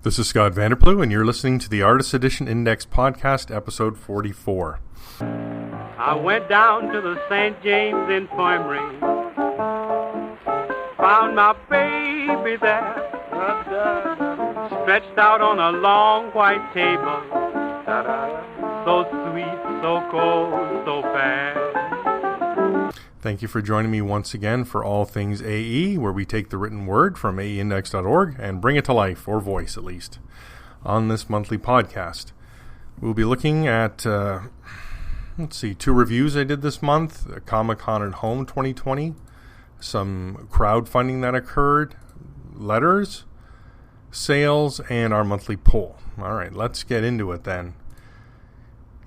This is Scott Vanderplu, and you're listening to the Artist Edition Index Podcast, episode 44. I went down to the St. James Infirmary, found my baby there, stretched out on a long white table, so sweet, so cold, so fast. Thank you for joining me once again for All Things AE, where we take the written word from aeindex.org and bring it to life, or voice at least, on this monthly podcast. We'll be looking at, two reviews I did this month, Comic-Con at Home 2020, some crowdfunding that occurred, letters, sales, and our monthly poll. All right, let's get into it then.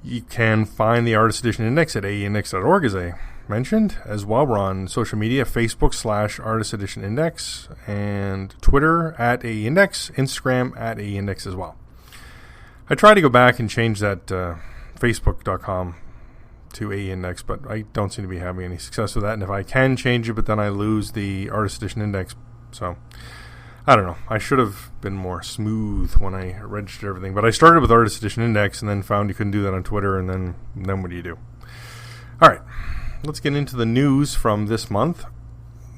You can find the Artist Edition Index at aeindex.org, as I mentioned. As well, we're on social media, Facebook /Artist Edition Index, and Twitter at AEindex, Instagram at AEindex as well. I tried to go back and change that Facebook.com to AEindex, but I don't seem to be having any success with that. And if I can change it, but then I lose the Artist Edition Index. So, I don't know. I should have been more smooth when I registered everything. But I started with Artist Edition Index and then found you couldn't do that on Twitter, and then what do you do? All right. Let's get into the news from this month.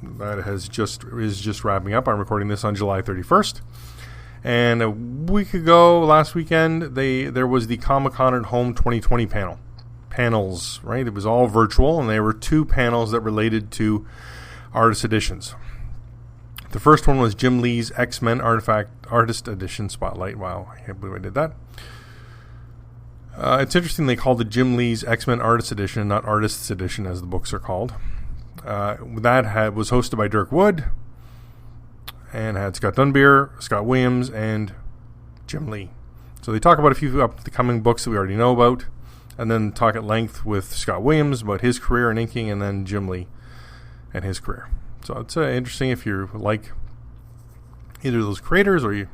That is just wrapping up. I'm recording this on July 31st. And a week ago, last weekend, there was the Comic-Con at Home 2020 panels, right? It was all virtual, and there were two panels that related to artist editions. The first one was Jim Lee's X-Men Artist Edition Spotlight. Wow, I can't believe I did that. It's interesting they called it Jim Lee's X-Men Artist Edition, not Artists Edition as the books are called. That was hosted by Dirk Wood and had Scott Dunbier, Scott Williams, and Jim Lee. So they talk about a few upcoming books that we already know about, and then talk at length with Scott Williams about his career in inking, and then Jim Lee and his career. So it's interesting if you like either of those creators or you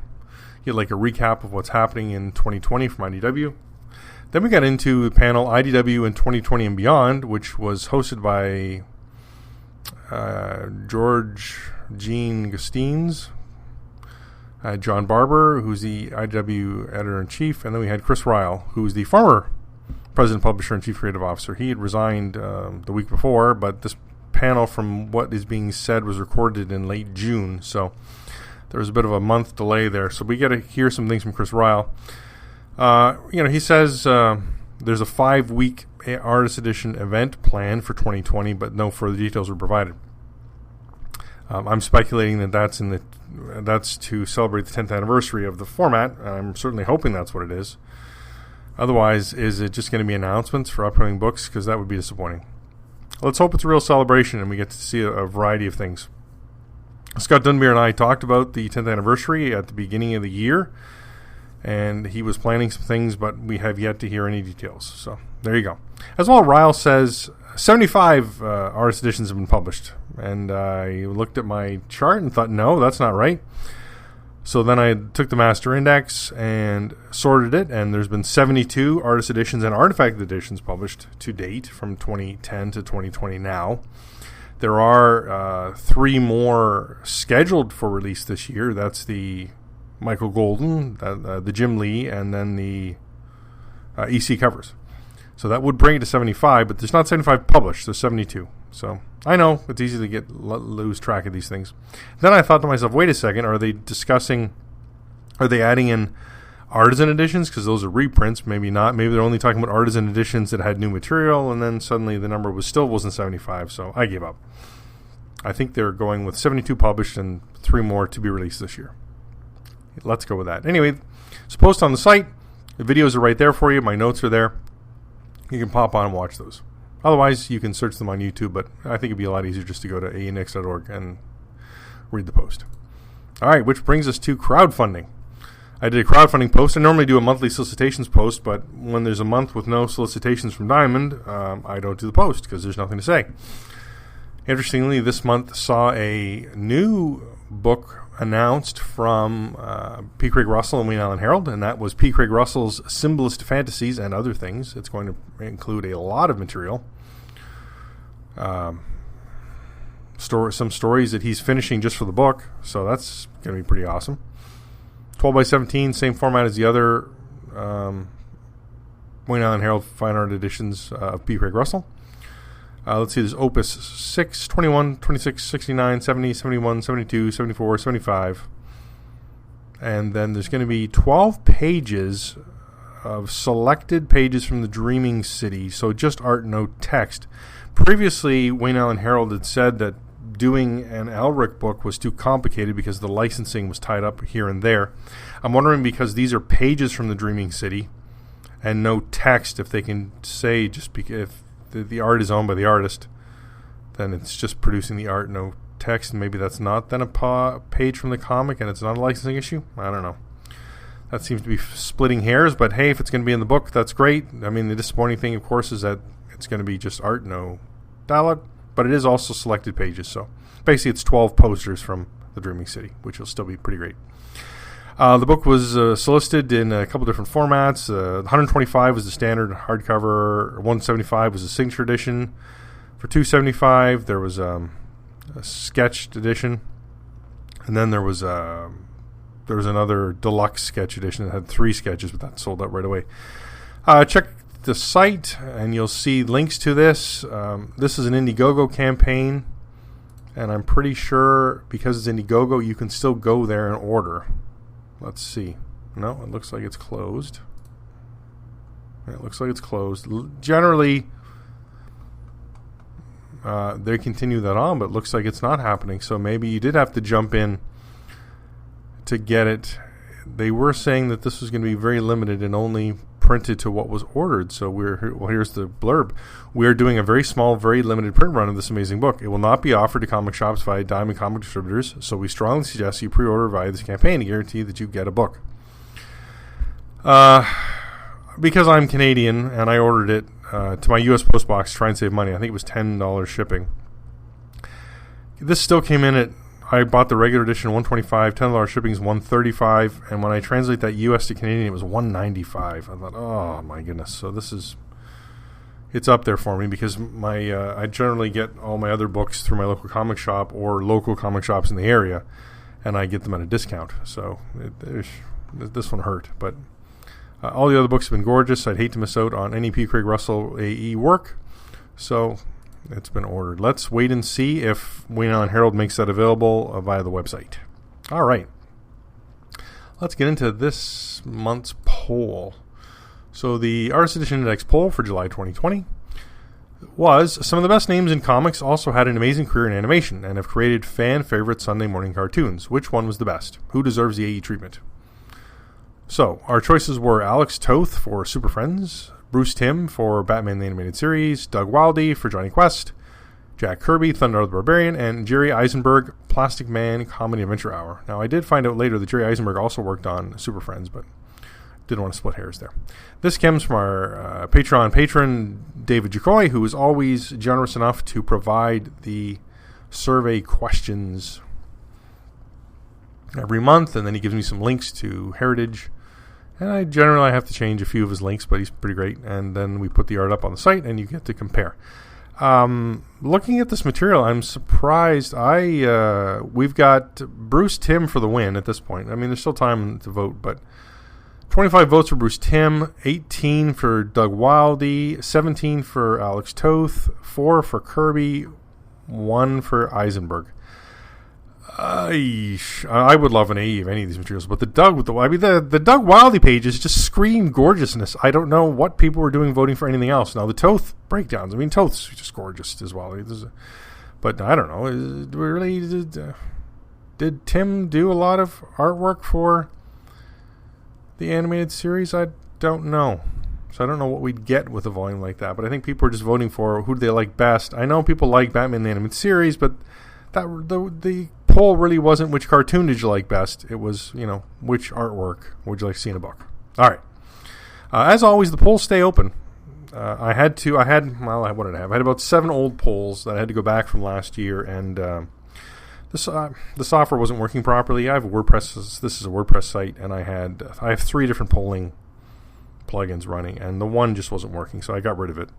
like a recap of what's happening in 2020 from IDW. Then we got into the panel IDW in 2020 and Beyond, which was hosted by George Jean Gustines, John Barber, who's the IDW editor-in-chief, and then we had Chris Ryle, who's the former president, publisher, and chief creative officer. He had resigned the week before, but this panel, from what is being said, was recorded in late June, so there was a bit of a month delay there. So we got to hear some things from Chris Ryle. He says there's a 5-week Artist Edition event planned for 2020, but no further details were provided. I'm speculating that that's to celebrate the 10th anniversary of the format. I'm certainly hoping that's what it is. Otherwise, is it just going to be announcements for upcoming books? Because that would be disappointing. Let's hope it's a real celebration and we get to see a variety of things. Scott Dunbier and I talked about the 10th anniversary at the beginning of the year, and he was planning some things, but we have yet to hear any details. So there you go. As well, Ryle says 75 artist editions have been published. And I looked at my chart and thought, no, that's not right. So then I took the master index and sorted it, and there's been 72 artist editions and artifact editions published to date from 2010 to 2020 now. There are 3 more scheduled for release this year. That's the Michael Golden, the Jim Lee, and then the EC covers. So that would bring it to 75, but there's not 75 published, there's 72. So I know it's easy to lose track of these things. Then I thought to myself, wait a second, are they adding in artisan editions? Because those are reprints, maybe not. Maybe they're only talking about artisan editions that had new material, and then suddenly the number wasn't 75, so I gave up. I think they're going with 72 published and 3 more to be released this year. Let's go with that. Anyway, it's posted on the site. The videos are right there for you. My notes are there. You can pop on and watch those. Otherwise, you can search them on YouTube, but I think it'd be a lot easier just to go to aeindex.org and read the post. All right, which brings us to crowdfunding. I did a crowdfunding post. I normally do a monthly solicitations post, but when there's a month with no solicitations from Diamond, I don't do the post because there's nothing to say. Interestingly, this month saw a new book announced from P. Craig Russell and Wayne Allen Harold, and that was P. Craig Russell's Symbolist Fantasies and Other Things. It's going to include a lot of material. Some stories that he's finishing just for the book, so that's going to be pretty awesome. 12 by 17, same format as the other Wayne Island Herald Fine Art editions of P. Craig Russell. Let's see, there's Opus 6, 21, 26, 69, 70, 71, 72, 74, 75. And then there's going to be 12 pages of selected pages from the Dreaming City, so just art, no text. Previously, Wayne Island Herald had said that doing an Elric book was too complicated because the licensing was tied up here and there. I'm wondering, because these are pages from the Dreaming City and no text, if they can say just if the art is owned by the artist, then it's just producing the art, no text, and maybe that's not then a page from the comic and it's not a licensing issue. I don't know. That seems to be splitting hairs, but hey, if it's going to be in the book, that's great. I mean, the disappointing thing, of course, is that it's going to be just art, no dialogue, but it is also selected pages. So basically it's 12 posters from the Dreaming City, which will still be pretty great. The book was solicited in a couple different formats. 125 was the standard hardcover. 175 was the signature edition. For $275, there was a sketched edition, and then there was another deluxe sketch edition that had 3 sketches, but that sold out right away. Check the site, and you'll see links to this. This is an Indiegogo campaign, and I'm pretty sure because it's Indiegogo, you can still go there and order. Let's see. No, it looks like it's closed. It looks like it's closed. Generally, they continue that on, but it looks like it's not happening. So maybe you did have to jump in to get it. They were saying that this was going to be very limited and only printed to what was ordered. So here's the blurb. We're doing a very small, very limited print run of this amazing book. It will not be offered to comic shops via Diamond Comic Distributors, so we strongly suggest you pre-order via this campaign to guarantee that you get a book. Because I'm Canadian and I ordered it to my U.S. post box to try and save money. I think it was $10 shipping. This still came in at, I bought the regular edition $125, $10 shipping is $135, and when I translate that U.S. to Canadian, it was $195. I thought, oh my goodness. So it's up there for me because I generally get all my other books through my local comic shop or local comic shops in the area, and I get them at a discount. So this one hurt, but all the other books have been gorgeous. I'd hate to miss out on any P. Craig Russell AE work, so it's been ordered. Let's wait and see if Wayne Island Herald makes that available via the website. All right. Let's get into this month's poll. So the Artist Edition Index poll for July 2020 was, some of the best names in comics also had an amazing career in animation and have created fan-favorite Sunday morning cartoons. Which one was the best? Who deserves the AE treatment? So our choices were Alex Toth for Super Friends, Bruce Timm for Batman the Animated Series, Doug Wildey for Johnny Quest, Jack Kirby, Thunder the Barbarian, and Jerry Eisenberg, Plastic Man Comedy Adventure Hour. Now, I did find out later that Jerry Eisenberg also worked on Super Friends, but didn't want to split hairs there. This comes from our Patreon patron, David Jacoy, who is always generous enough to provide the survey questions every month, and then he gives me some links to Heritage. And I generally have to change a few of his links, but he's pretty great. And then we put the art up on the site, and you get to compare. Looking at this material, I'm surprised. We've got Bruce Timm for the win at this point. I mean, there's still time to vote, but 25 votes for Bruce Timm, 18 for Doug Wildey, 17 for Alex Toth, 4 for Kirby, 1 for Eisenberg. I would love an AE of any of these materials, but the Doug Wildey pages just scream gorgeousness. I don't know what people were doing voting for anything else. Now the Toth breakdowns, I mean, Toth's just gorgeous as well. But I don't know. Did Tim do a lot of artwork for the animated series? I don't know. So I don't know what we'd get with a volume like that. But I think people are just voting for who do they like best. I know people like Batman the Animated Series, but the poll really wasn't which cartoon did you like best. It was, which artwork would you like to see in a book. All right. As always, the polls stay open. What did I have? I had about 7 old polls that I had to go back from last year, and the software wasn't working properly. I have a WordPress. This is a WordPress site, and I have 3 different polling plugins running, and the one just wasn't working, so I got rid of it.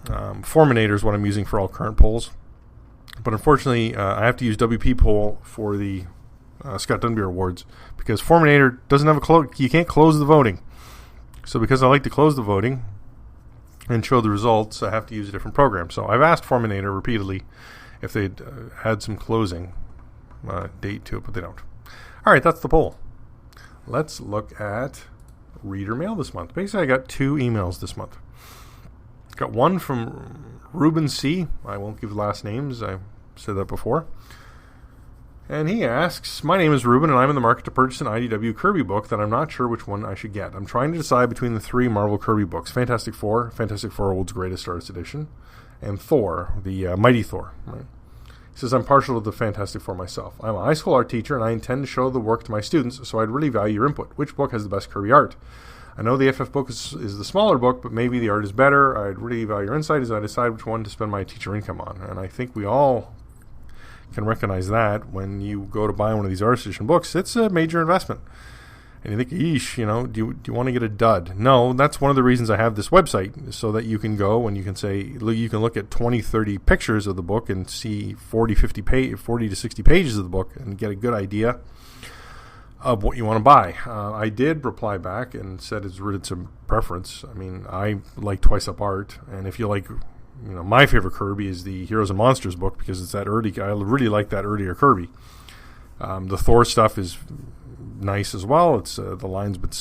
Forminator is what I'm using for all current polls. But unfortunately, I have to use WP Poll for the Scott Dunbier Awards, because Forminator doesn't have you can't close the voting. So because I like to close the voting and show the results, I have to use a different program. So I've asked Forminator repeatedly if they'd had some closing date to it, but they don't. All right, that's the poll. Let's look at reader mail this month. Basically, I got 2 emails this month. Got one from Ruben C. I won't give last names. I said that before. And he asks, my name is Ruben, and I'm in the market to purchase an IDW Kirby book that I'm not sure which one I should get. I'm trying to decide between the 3 Marvel Kirby books, Fantastic Four World's Greatest Artist Edition, and Thor, the Mighty Thor. Right? He says, I'm partial to the Fantastic Four myself. I'm a high school art teacher, and I intend to show the work to my students, so I'd really value your input. Which book has the best Kirby art? I know the FF book is the smaller book, but maybe the art is better. I'd really value your insight as I decide which one to spend my teacher income on. And I think we all can recognize that when you go to buy one of these artist edition books, it's a major investment. And you think, eesh, do you want to get a dud? No, that's one of the reasons I have this website, so that you can go and you can say, you can look at 20, 30 pictures of the book and see 40 to 60 pages of the book and get a good idea of what you want to buy. I did reply back and said it's a preference. I mean, I like Twice Up art, and if you like, my favorite Kirby is the Heroes and Monsters book, because it's that early. I really like that earlier Kirby. The Thor stuff is nice as well. It's the line's a bit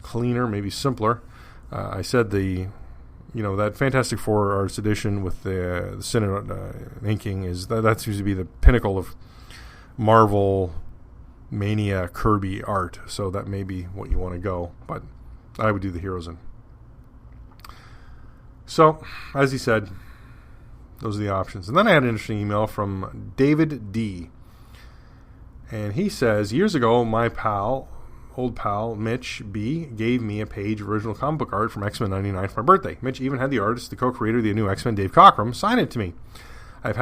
cleaner, maybe simpler. I said that Fantastic Four Arts Edition with the Synod inking is that seems to be the pinnacle of Marvel Mania Kirby art. So that may be what you want to go, but I would do the Heroes in. So, as he said, those are the options. And then I had an interesting email from David D. And he says, years ago, my old pal, Mitch B., gave me a page of original comic book art from X-Men 99 for my birthday. Mitch even had the artist, the co-creator of the new X-Men, Dave Cockrum, sign it to me. I have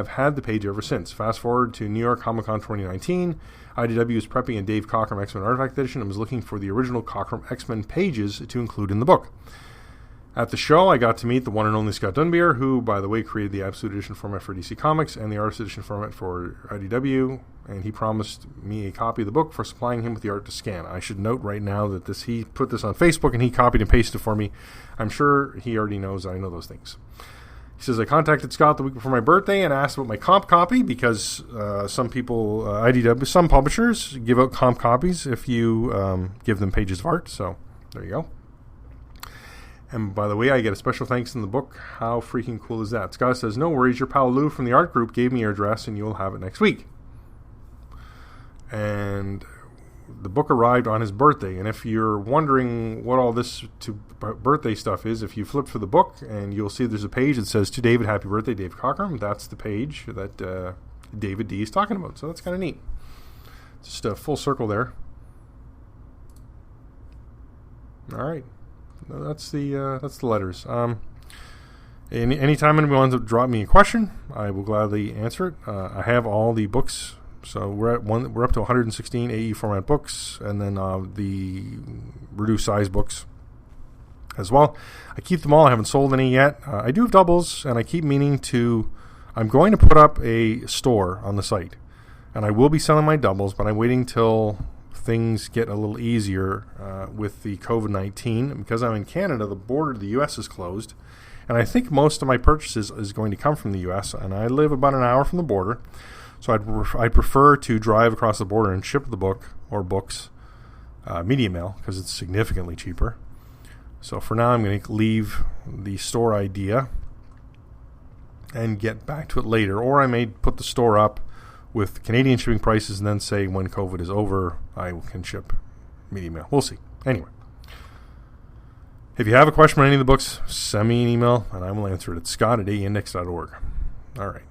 had the page ever since. Fast forward to New York Comic Con 2019. IDW is prepping a Dave Cockrum X-Men Artifact Edition and was looking for the original Cockrum X-Men pages to include in the book. At the show, I got to meet the one and only Scott Dunbier, who, by the way, created the Absolute Edition format for DC Comics and the Artist Edition format for IDW, and he promised me a copy of the book for supplying him with the art to scan. I should note right now that he put this on Facebook and he copied and pasted it for me. I'm sure he already knows I know those things. He says, I contacted Scott the week before my birthday and asked about my comp copy, because some people, IDW, some publishers give out comp copies if you give them pages of art. So there you go. And by the way, I get a special thanks in the book. How freaking cool is that? Scott says, no worries, your pal Lou from the art group gave me your address and you'll have it next week. And the book arrived on his birthday. And if you're wondering what all this birthday stuff is, if you flip through the book and you'll see there's a page that says, to David, happy birthday, Dave Cockrum. That's the page that David D is talking about. So that's kind of neat. Just a full circle there. All right. That's the letters. Anytime anyone wants to drop me a question, I will gladly answer it. I have all the books, so we're up to 116 AE format books, and then the reduced size books as well. I keep them all. I haven't sold any yet. I do have doubles, and I keep meaning to. I'm going to put up a store on the site, and I will be selling my doubles, but I'm waiting till things get a little easier with the COVID-19. Because I'm in Canada, the border to the U.S. is closed, and I think most of my purchases is going to come from the U.S., and I live about an hour from the border, so I'd prefer to drive across the border and ship the book or books media mail, because it's significantly cheaper. So for now, I'm going to leave the store idea and get back to it later, or I may put the store up with Canadian shipping prices and then say when COVID is over, I can ship media mail. We'll see. Anyway, if you have a question on any of the books, send me an email and I will answer it at scott@aindex.org. All right.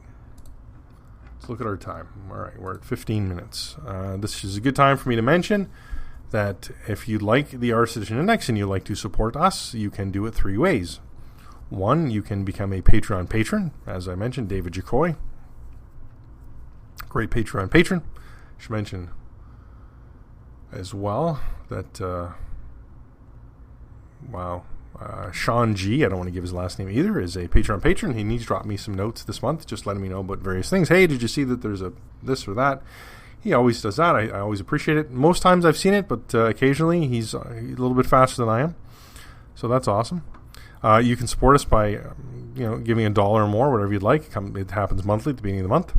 Let's look at our time. All right, we're at 15 minutes. This is a good time for me to mention that if you like the Artist Edition Index and you'd like to support us, you can do it 3 ways. 1, you can become a Patreon patron. As I mentioned, David Jacoy, great Patreon patron. I should mention as well that Sean G, I don't want to give his last name either, is a Patreon patron. He needs to drop me some notes this month, just letting me know about various things. Hey, did you see that there's a this or that? he always does that. I always appreciate it. Most times I've seen it, but occasionally he's a little bit faster than I am. So that's awesome. You can support us by giving $1 or more, whatever you'd like. It happens monthly at the beginning of the month.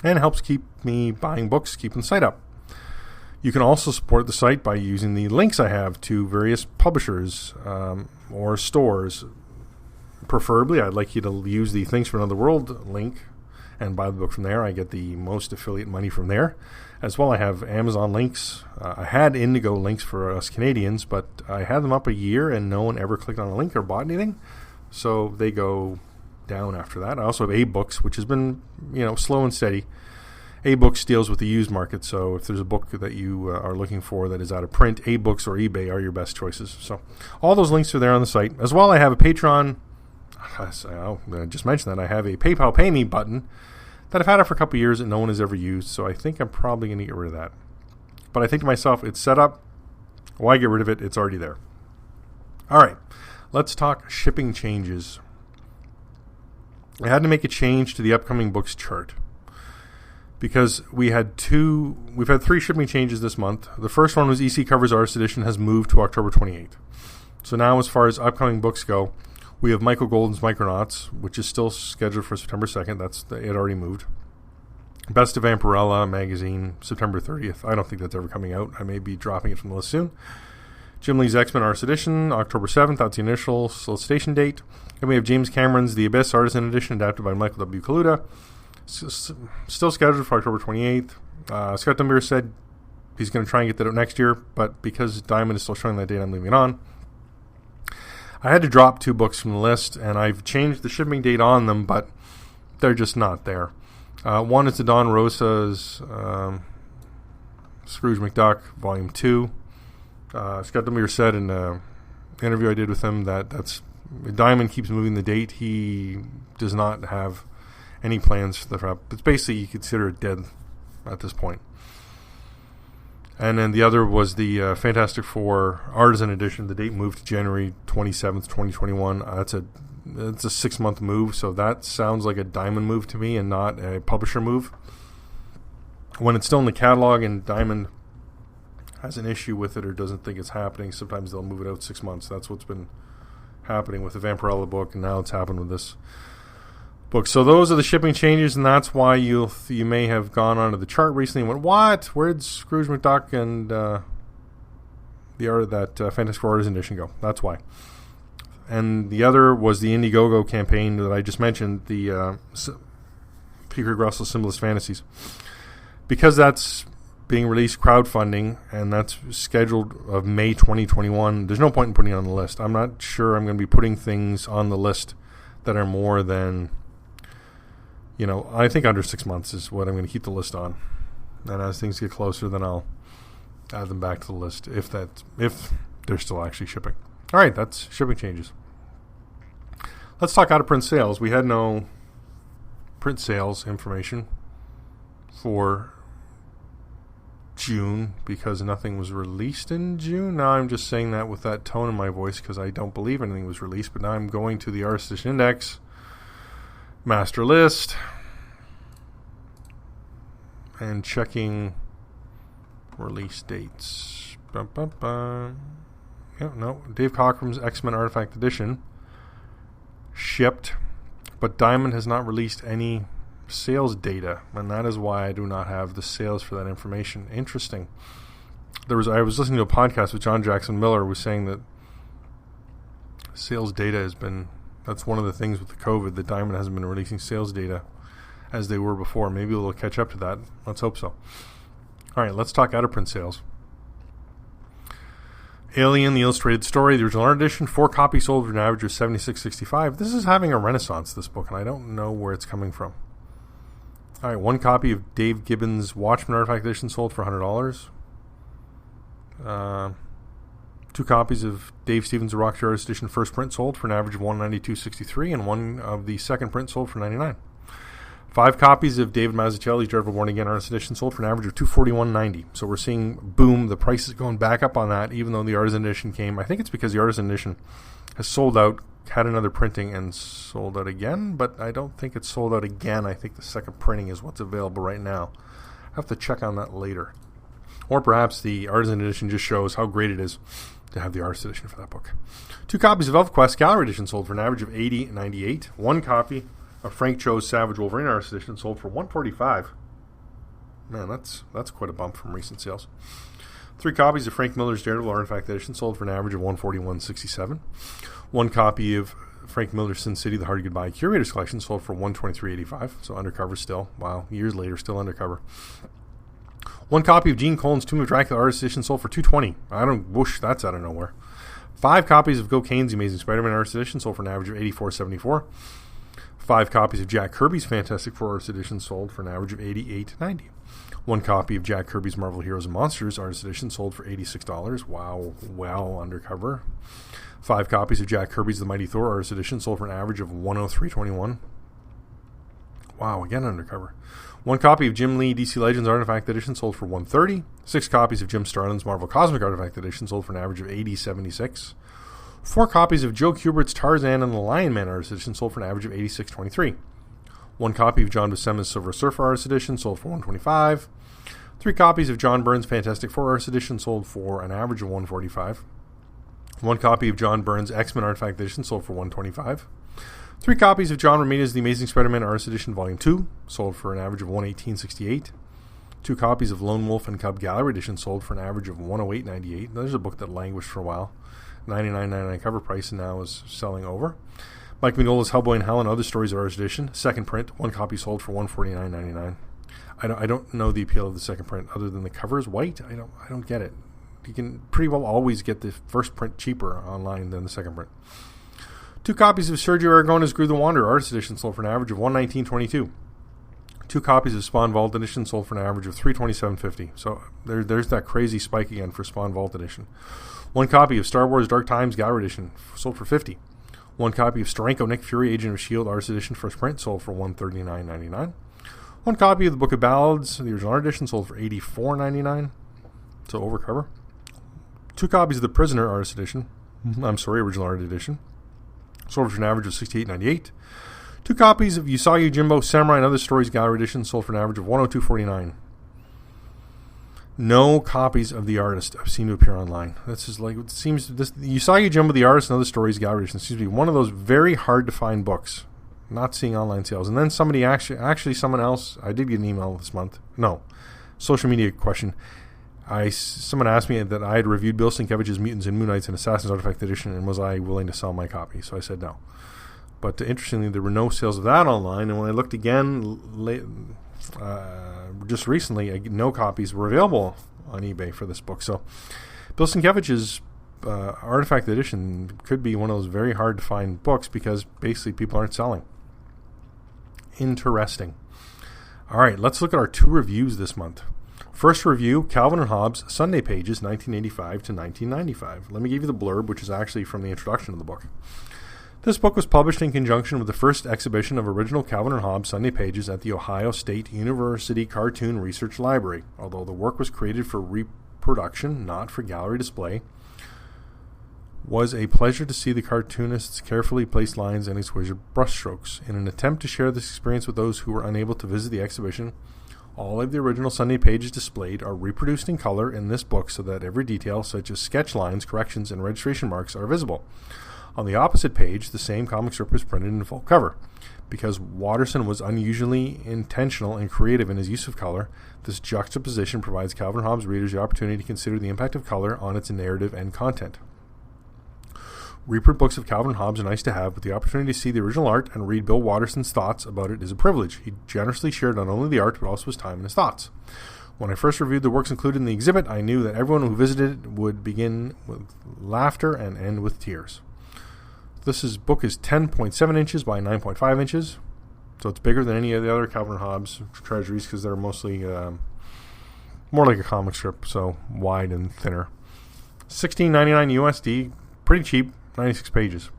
And it helps keep me buying books, keeping the site up. You can also support the site by using the links I have to various publishers or stores. Preferably, I'd like you to use the Things from Another World link and buy the book from there. I get the most affiliate money from there. As well, I have Amazon links. I had Indigo links for us Canadians, but I had them up a year and no one ever clicked on a link or bought anything. So they go down after that. I also have A-Books, which has been slow and steady. A-Books deals with the used market, so if there's a book that you are looking for that is out of print, A-Books or eBay are your best choices. So all those links are there on the site. As well, I have a Patreon. I just mentioned that. I have a PayPal Pay Me button that I've had it for a couple of years and no one has ever used, so I think I'm probably going to get rid of that. But I think to myself, it's set up. Why get rid of it? It's already there. All right, let's talk shipping changes. I had to make a change to the upcoming books chart because we've had 3 shipping changes this month. The first one was EC Covers Artist Edition has moved to October 28th. So now as far as upcoming books go, we have Michael Golden's Micronauts, which is still scheduled for September 2nd. It already moved. Best of Vampirella magazine, September 30th. I don't think that's ever coming out. I may be dropping it from the list soon. Jim Lee's X-Men Artist Edition, October 7th. That's the initial solicitation date. And we have James Cameron's The Abyss Artisan Edition, adapted by Michael W. Kaluta. Still scheduled for October 28th. Scott Dunbier said he's going to try and get that out next year, but because Diamond is still showing that date, I'm leaving it on. I had to drop 2 books from the list, and I've changed the shipping date on them, but they're just not there. One is the Don Rosa's Scrooge McDuck, Volume 2. Scott Dunbier said in an interview I did with him that Diamond keeps moving the date. He does not have any plans for the it's basically, you consider it dead at this point. And then the other was the Fantastic Four Artisan Edition. The date moved to January 27th, 2021. It's a 6-month move, so that sounds like a Diamond move to me and not a publisher move. When it's still in the catalog and Diamond has an issue with it or doesn't think it's happening, sometimes they'll move it out 6 months. That's what's been happening with the Vampirella book, and now it's happened with this book. So those are the shipping changes, and that's why you may have gone onto the chart recently and went, what? Where'd Scrooge McDuck and the art of that Fantastic Four Artisan Edition go? That's why. And the other was the Indiegogo campaign that I just mentioned, the P. Craig Russell Symbolist Fantasies. Because that's being released crowdfunding, and that's scheduled of May 2021, there's no point in putting it on the list. I'm not sure I'm going to be putting things on the list that are more than, I think under 6 months is what I'm going to keep the list on. And as things get closer, then I'll add them back to the list if they're still actually shipping. All right, that's shipping changes. Let's talk out-of-print sales. We had no print sales information for June because nothing was released in June. Now I'm just saying that with that tone in my voice because I don't believe anything was released, but now I'm going to the Artist Edition Index master list and checking release dates. Yeah, no, Dave Cockrum's X-Men Artifact Edition shipped, but Diamond has not released any sales data, and that is why I do not have the sales for that information. Interesting. I was listening to a podcast with John Jackson Miller who was saying that sales data that's one of the things with the COVID, that Diamond hasn't been releasing sales data as they were before. Maybe they'll catch up to that. Let's hope so. All right, let's talk out-of-print sales. Alien, the Illustrated Story, the original art edition, 4 copies sold for an average of $76.65. This is having a renaissance, this book, and I don't know where it's coming from. All right, 1 copy of Dave Gibbons' Watchmen Artifact Edition sold for $100. 2 copies of Dave Stevens' Rock Artist Edition first print sold for an average of $192.63, and 1 of the second print sold for $99. 5 copies of David Mazzucchelli's Dreadful Born Again Artist Edition sold for an average of $241.90. So we're seeing, boom, the price is going back up on that, even though the Artisan Edition came. I think it's because the Artisan Edition has sold out, had another printing, and sold out again, but I don't think it's sold out again. I think the second printing is what's available right now. have to check on that later. Or perhaps the artisan edition just shows how great it is to have the artist edition for that book. 2 copies of ElfQuest Gallery Edition sold for an average of $80.98. 1 copy of Frank Cho's Savage Wolverine Artist Edition sold for $145. Man, that's quite a bump from recent sales. 3 copies of Frank Miller's Daredevil Artifact Edition sold for an average of $141.67. 1 copy of Frank Miller's Sin City: The Hard Goodbye Curators Collection sold for $123.85. So undercover still. Wow, years later, still undercover. 1 copy of Gene Colan's Tomb of Dracula Artist Edition sold for $220. Whoosh, that's out of nowhere. 5 copies of Gil Kane's Amazing Spider-Man Artist Edition sold for an average of $84.74. 5 copies of Jack Kirby's Fantastic Four Artist Edition sold for an average of $88.90. 1 copy of Jack Kirby's Marvel Heroes and Monsters Artist Edition sold for $86. Wow, well undercover. 5 copies of Jack Kirby's The Mighty Thor Artist Edition sold for an average of $103.21. Wow, again undercover. 1 copy of Jim Lee DC Legends Artifact Edition sold for $130. 6 copies of Jim Starlin's Marvel Cosmic Artifact Edition sold for an average of $80.76. 4 copies of Joe Kubert's Tarzan and the Lion Man Artist Edition sold for an average of $86.23. 1 copy of John Buscema's Silver Surfer Artist Edition sold for $125. 3 copies of John Byrne's Fantastic Four Artist Edition sold for an average of $145. 1 copy of John Byrne's X-Men Artifact Edition sold for $125. 3 copies of John Romita's The Amazing Spider-Man Artist Edition Volume 2 sold for an average of $118.68. 2 copies of Lone Wolf and Cub Gallery Edition sold for an average of $108.98. There's a book that languished for a while. $99.99 cover price and now is selling over. Mike Mignola's Hellboy and Hell and Other Stories Artist Edition, second print, 1 copy sold for $149.99. I don't know the appeal of the second print other than the cover is white. I don't get it. You can pretty well always get the first print cheaper online than the second print. 2 copies of Sergio Aragona's Grew the Wanderer Artist Edition sold for an average of $119.22. 2 copies of Spawn Vault Edition sold for an average of $327.50. So there's that crazy spike again for Spawn Vault Edition. 1 copy of Star Wars Dark Times Gallery Edition sold for $50. 1 copy of Steranko Nick Fury Agent of S.H.I.E.L.D. Artist Edition first print sold for $139.99. 1 copy of the Book of Ballads, the original art edition, sold for $84.99. So overcover. 2 copies of The Prisoner Artist Edition. Original art edition. Sold for an average of $68.98. 2 copies of Usagi Jimbo Samurai and Other Stories Gallery Edition sold for an average of $102.49. No copies of The Artist seem to appear online. This is like, it seems, this Usagi Jimbo, The Artist and Other Stories Gallery Edition seems to be one of those very hard to find books. Not seeing online sales. And then somebody someone else, I did get an email this month. No. Social media question. Someone asked me that I had reviewed Bill Sienkiewicz's Mutants and Moon Knights and Assassin's Artifact Edition, and was I willing to sell my copy? So I said no. But interestingly, there were no sales of that online, and when I looked again just recently, no copies were available on eBay for this book. So Bill Sienkiewicz's Artifact Edition could be one of those very hard to find books because basically people aren't selling. Interesting. All right, let's look at our 2 reviews this month. First review, Calvin and Hobbes, Sunday Pages, 1985 to 1995. Let me give you the blurb, which is actually from the introduction of the book. This book was published in conjunction with the first exhibition of original Calvin and Hobbes Sunday Pages at the Ohio State University Cartoon Research Library. Although the work was created for reproduction, not for gallery display, was a pleasure to see the cartoonist's carefully placed lines and exquisite brushstrokes. In an attempt to share this experience with those who were unable to visit the exhibition, all of the original Sunday Pages displayed are reproduced in color in this book so that every detail, such as sketch lines, corrections, and registration marks, are visible. On the opposite page, the same comic strip was printed in full cover. Because Watterson was unusually intentional and creative in his use of color, this juxtaposition provides Calvin and Hobbes readers the opportunity to consider the impact of color on its narrative and content. Reprint books of Calvin and Hobbes are nice to have, but the opportunity to see the original art and read Bill Watterson's thoughts about it is a privilege. He generously shared not only the art, but also his time and his thoughts. When I first reviewed the works included in the exhibit, I knew that everyone who visited it would begin with laughter and end with tears. This book is 10.7 inches by 9.5 inches, so it's bigger than any of the other Calvin and Hobbes treasuries because they're mostly more like a comic strip, so wide and thinner. $16.99 USD, pretty cheap. 96 pages.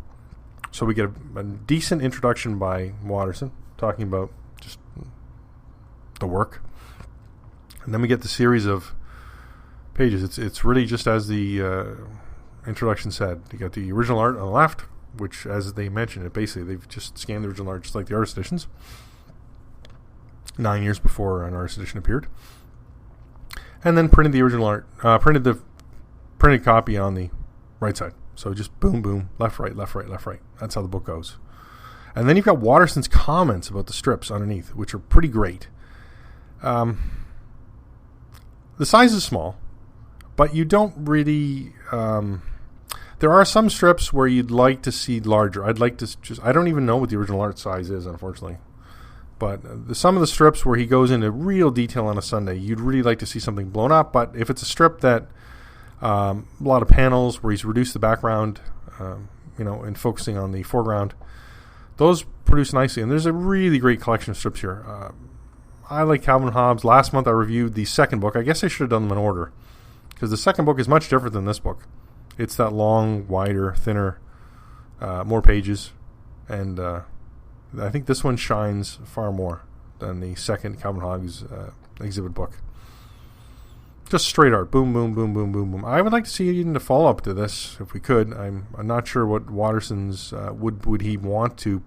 So we get a decent introduction by Watterson, talking about just the work. And then we get the series of pages. It's really just as the introduction said. You got the original art on the left, which, as they mentioned, they've just scanned the original art just like the artist editions. 9 years before an artist edition appeared. and then printed the original art, printed the printed copy on the right side. So just boom, boom, left, right, left, right, left, right. That's how the book goes. And then you've got Watterson's comments about the strips underneath, which are pretty great. The size is small, but you don't really... there are some strips where you'd like to see larger. I'd like to just... I don't even know what the original art size is, unfortunately. But some of the strips where he goes into real detail on a Sunday, you'd really like to see something blown up. But if it's a strip that... a lot of panels where he's reduced the background, and focusing on the foreground, those produce nicely. And there's a really great collection of strips here. I like Calvin and Hobbes. Last month I reviewed the second book. I guess I should have done them in order, because the second book is much different than this book. It's that long, wider, thinner, more pages, and I think this one shines far more than the second Calvin and Hobbes exhibit book. Just straight art. Boom, boom, boom, boom, boom, boom. I would like to see even the follow-up to this, if we could. I'm not sure what Watterson's... would he want to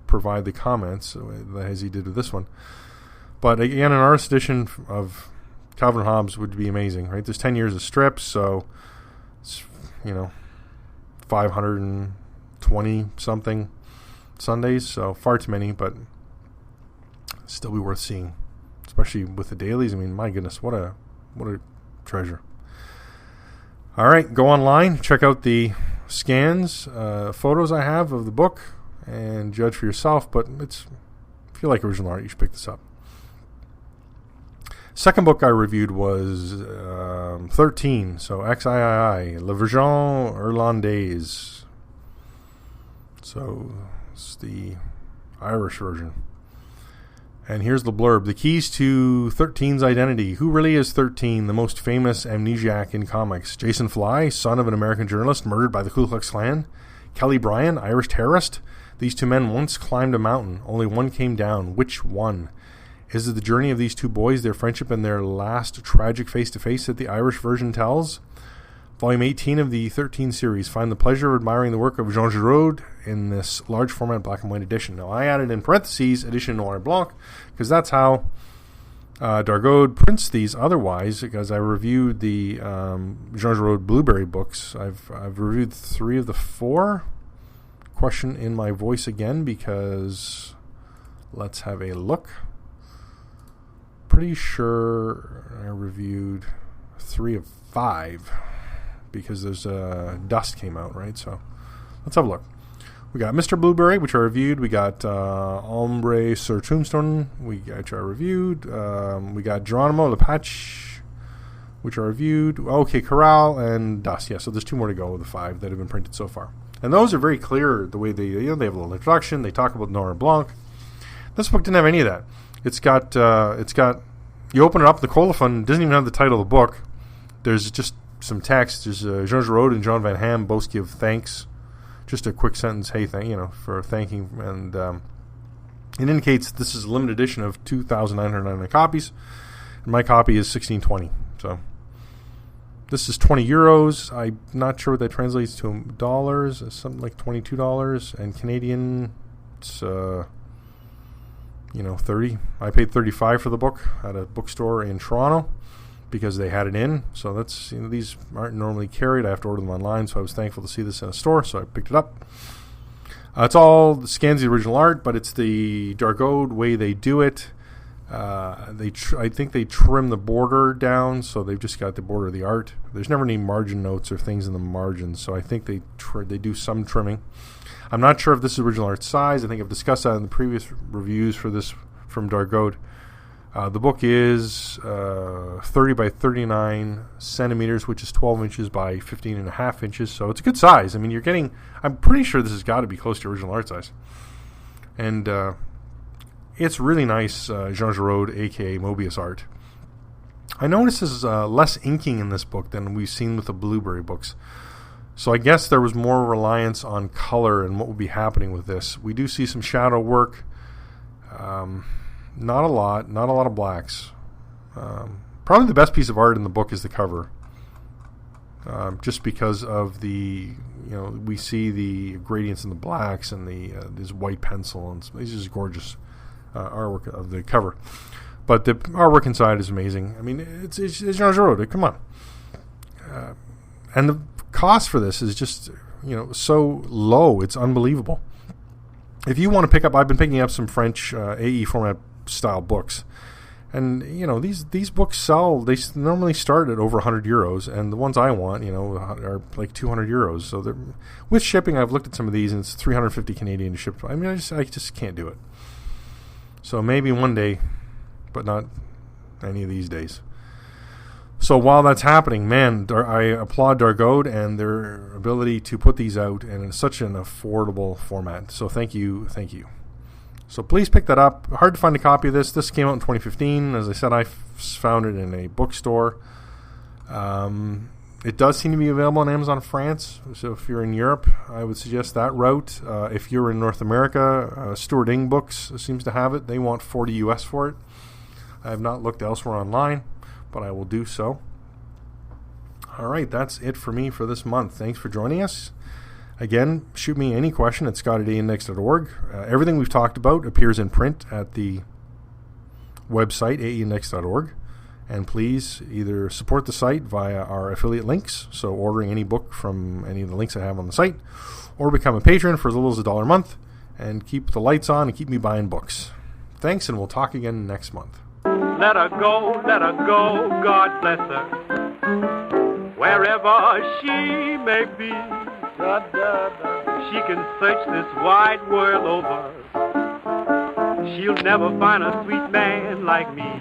provide the comments as he did with this one. But again, an artist edition of Calvin and Hobbes would be amazing, right? There's 10 years of strips, so it's, 520-something Sundays, so far too many, but still be worth seeing, especially with the dailies. I mean, my goodness, what a treasure. All right, go online, check out the scans, photos I have of the book, and judge for yourself. But if you like original art, you should pick this up. Second book I reviewed was 13, so XIII La Version Irlandaise. So it's the Irish version. And here's the blurb. The keys to 13's identity. Who really is 13, the most famous amnesiac in comics? Jason Fly, son of an American journalist murdered by the Ku Klux Klan? Kelly Bryan, Irish terrorist? These two men once climbed a mountain. Only one came down. Which one? Is it the journey of these two boys, their friendship, and their last tragic face-to-face that the Irish version tells? Volume 18 of the 13 series. Find the pleasure of admiring the work of Jean Giraud in this large format black and white edition. Now, I added in parentheses Édition Noir Et Blanc, because that's how Dargaud prints these otherwise, because I reviewed the Jean Giraud Blueberry books. I've reviewed 3 of the 4. Question in my voice again, because let's have a look. Pretty sure I reviewed 3 of 5, because there's Dust came out, right? So let's have a look. We got Mr. Blueberry, which I reviewed. We got Ombre sur Tombstone, which I reviewed. We got Geronimo Lepatch, which I reviewed. Okay, Corral and Dust. Yeah, so there's 2 more to go of the 5 that have been printed so far. And those are very clear the way they have a little introduction. They talk about Noir Blanc. This book didn't have any of that. It's got you open it up, the colophon doesn't even have the title of the book. There's just some text. There's Jean Giraud and John Van Ham both give thanks. Just a quick sentence, hey, for thanking, and it indicates this is a limited edition of 2,999 copies, and my copy is 1,620. So this is €20. I'm not sure what that translates to dollars. It's something like $22, and Canadian, it's 30. I paid $35 for the book at a bookstore in Toronto, because they had it in. So that's, these aren't normally carried. I have to order them online, so I was thankful to see this in a store, so I picked it up. It's all the scans, the original art, but it's the Dargaud way they do it. I think they trim the border down, so they've just got the border of the art. There's never any margin notes or things in the margins, so I think they do some trimming. I'm not sure if this is original art size. I think I've discussed that in the previous reviews for this from Dargaud. The book is 30 by 39 centimeters, which is 12 inches by 15.5 inches. So it's a good size. I mean, I'm pretty sure this has got to be close to original art size. And it's really nice Jean Giraud, a.k.a. Mobius art. I noticed there's less inking in this book than we've seen with the Blueberry books. So I guess there was more reliance on color and what would be happening with this. We do see some shadow work. Not a lot of blacks. Probably the best piece of art in the book is the cover. Just because of the, we see the gradients in the blacks and this white pencil, and it's just gorgeous artwork of the cover. But the artwork inside is amazing. I mean, it's Jean Giraud. Come on. And the cost for this is just, so low. It's unbelievable. If you want to pick up, I've been picking up some French AE format style books. And, these books sell, they normally start at over 100 euros. And the ones I want, are like 200 euros. So with shipping, I've looked at some of these and it's 350 Canadian to ship. I mean, I just can't do it. So maybe one day, but not any of these days. So while that's happening, man, I applaud Dargaud and their ability to put these out in such an affordable format. So thank you. So please pick that up. Hard to find a copy of this. This came out in 2015. As I said, I found it in a bookstore. It does seem to be available on Amazon France. So if you're in Europe, I would suggest that route. If you're in North America, Stuart Ing Books seems to have it. They want $40 US for it. I have not looked elsewhere online, but I will do so. All right, that's it for me for this month. Thanks for joining us. Again, shoot me any question at scott@aeindex.org. Everything we've talked about appears in print at the website, aeindex.org. And please either support the site via our affiliate links, so ordering any book from any of the links I have on the site, or become a patron for as little as $1 a month and keep the lights on and keep me buying books. Thanks, and we'll talk again next month. Let her go, God bless her. Wherever she may be, she can search this wide world over. She'll never find a sweet man like me.